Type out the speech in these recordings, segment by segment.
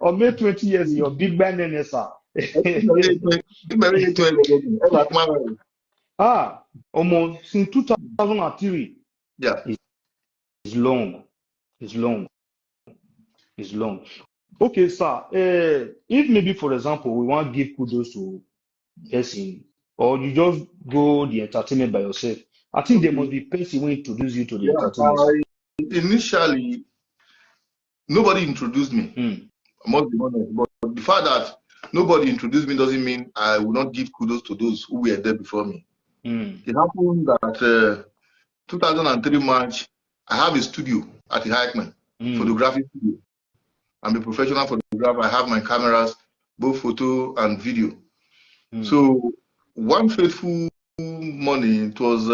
or maybe 20 years, your big band NSR. Almost since 2003. Yeah. It's long. It's long. It's long. Okay, sir. If maybe, for example, we want to give kudos to person, or you just go the entertainment by yourself, I think there must be person who introduce you to the entertainment. Initially, nobody introduced me. I must be honest, but the fact that nobody introduced me doesn't mean I will not give kudos to those who were there before me. It happened that 2003 March, I have a studio at the Highman, photography studio. I'm a professional photographer. I have my cameras, both photo and video. So one fateful morning, it was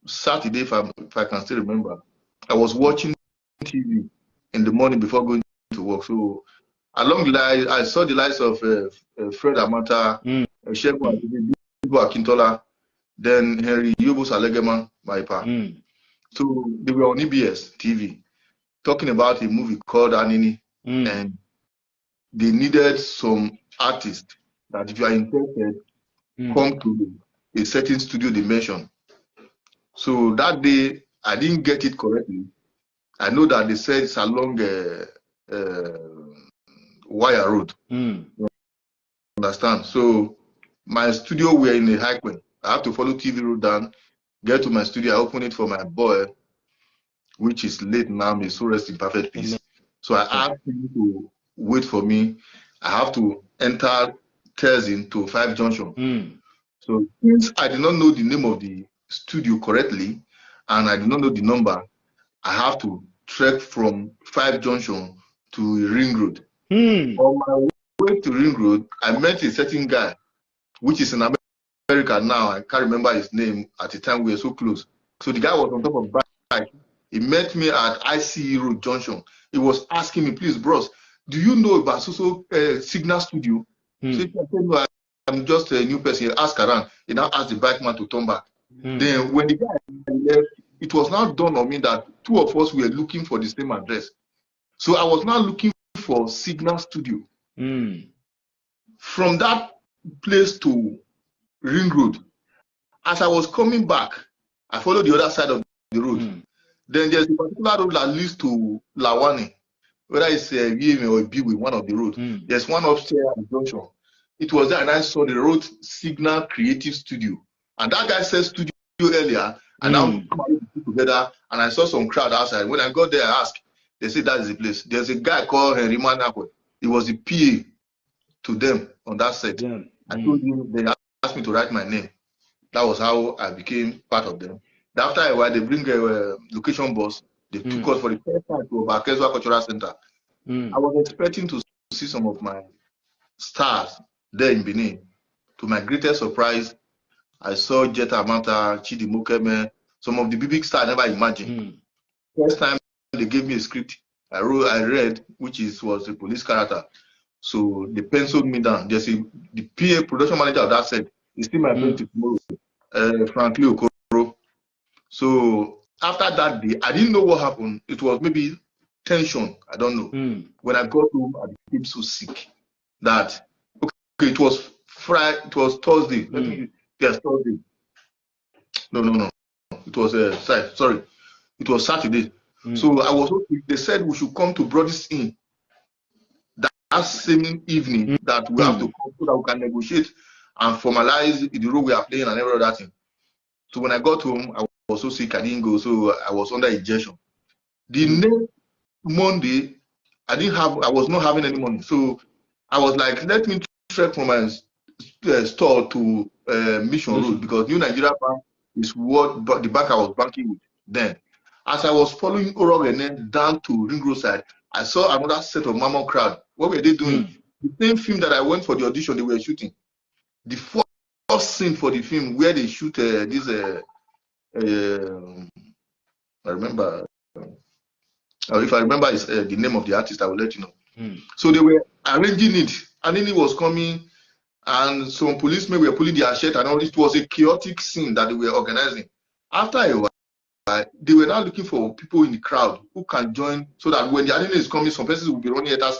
Saturday, if I can still remember, I was watching TV in the morning before going to work. So along the line, I saw the lights of Fred Amata, Shegun Akintola, then Henry Yobo Salegeman, my pa. So they were on EBS TV talking about a movie called Anini, and they needed some artists that if you are interested, come to a certain studio they mentioned. So that day, I didn't get it correctly. I know that they said it's along Wire Road. Understand? So my studio were in a highway. I have to follow TV road down, get to my studio. I open it for my boy, which is late now. May so rest in perfect peace. So I asked him to wait for me. I have to enter Thursday to 5 Junction. So since I did not know the name of the studio correctly, and I did not know the number, I have to trek from 5 Junction to Ring Road. On my way to Ring Road, I met a certain guy, which is in America now. I can't remember his name. At the time, we were so close. So the guy was on top of the bike. He met me at ICE Road Junction. He was asking me, please, bros, do you know about Signal Studio? So I'm just a new person. He asked around. He now asked the bike man to turn back. Then when the guy left, it was now dawned on me that two of us were looking for the same address. So I was now looking for Signal Studio. From that place to Ring Road, as I was coming back, I followed the other side of the road. Then there's a particular road that leads to Lawani, whether it's a VM or a B with one of the roads. There's one upstairs at the junction. It was there, and I saw the road Signal Creative Studio. And that guy said studio earlier, and now we come together, and I saw some crowd outside. When I got there, I asked, they said that is the place. There's a guy called Henry Manapwe. He was the PA to them on that set. I told him, they asked me to write my name. That was how I became part of them. After a while, they bring a location boss. They took us for the first time to Bakezwa Cultural Center. I was expecting to see some of my stars there in Benin. To my greatest surprise, I saw Jetta Amata, Chidi Mokeme, some of the big stars I never imagined. First time they gave me a script, I read, which was a police character. So they penciled me down. There's the PA production manager of that said, he's still my friend tomorrow, Frankly Okoro. So after that day, I didn't know what happened. It was maybe tension. I don't know. When I got home, I became so sick that it was Friday. It was Thursday. Yes, Thursday. No. It was sorry. It was Saturday. So I was okay. They said we should come to Brody's Inn that same evening, that we have to come so that we can negotiate and formalize the role we are playing and every other thing. So when I got home, I was so sick I didn't go, so I was under injection. The next Monday, I was not having any money. So I was like, let me trek from my store to Mission Road, because New Nigeria Bank is what the bank I was banking with then. As I was following Orogene down to Ring Road side, I saw another set of Mammon crowd. What were they doing? The same film that I went for the audition, they were shooting. The first scene for the film where they shoot this, I remember. If I remember the name of the artist, I will let you know. So they were arranging it, and then it was coming, and some policemen were pulling their shirt, and all. It was a chaotic scene that they were organizing. After a while, they were now looking for people in the crowd who can join, so that when the anime is coming, some persons will be running at us.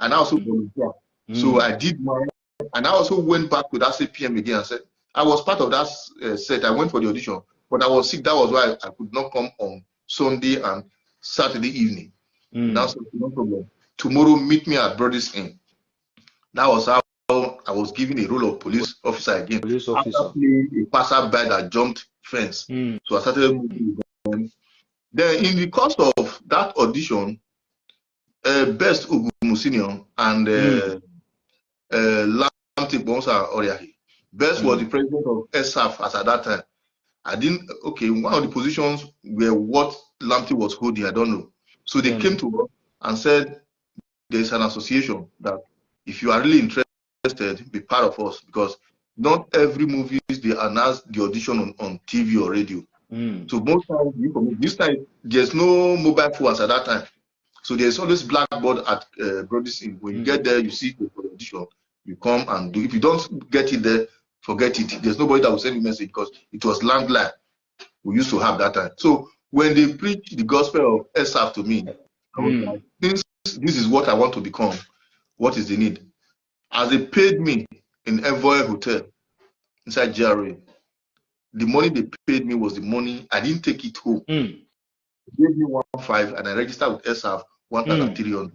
and I also volunteer. So I did mine, and I also went back to that same PM again and said, I was part of that set. I went for the audition, but I was sick. That was why I could not come on Sunday and Saturday evening. That's no problem. Tomorrow, meet me at Brody's Inn. That was how I was given a role of police officer again. Police officer. After playing a passerby that jumped fence. So I started moving with them. Then in the course of that audition, Best Ogumusinion and Lamti Bonsa Oriahi. Best was the president of SAF as at that time. I didn't, one of the positions were what Lamti was holding, I don't know. So they came to us and said, there's an association that if you are really interested, be part of us, because not every movie they announce the audition on TV or radio. So most times, this time, there's no mobile phones at that time. So there's always blackboard at Brody's Inn. When you get there, you see the audition, you come and do. If you don't get it there, forget it. There's nobody that will send you a message because it was landline we used to have that time. So when they preached the gospel of SAF to me, I was like, since this is what I want to become, what is the need? As they paid me in Envoy Hotel inside GRA, the money they paid me was the money. I didn't take it home. They gave me 1.5 and I registered with SAF 1,300.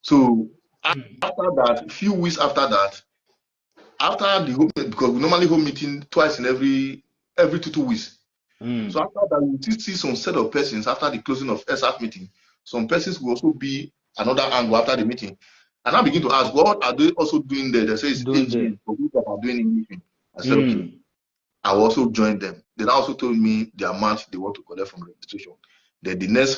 So after that, a few weeks after that, after the home, because we normally home meeting twice in every 2 weeks. So after that, we see some set of persons after the closing of SAF meeting. Some persons will also be another angle after the meeting. And I begin to ask, what are they also doing there? They say it's agent for people that are doing anything. I said, okay, I will also join them. They also told me the amount they want to collect from registration. Then the next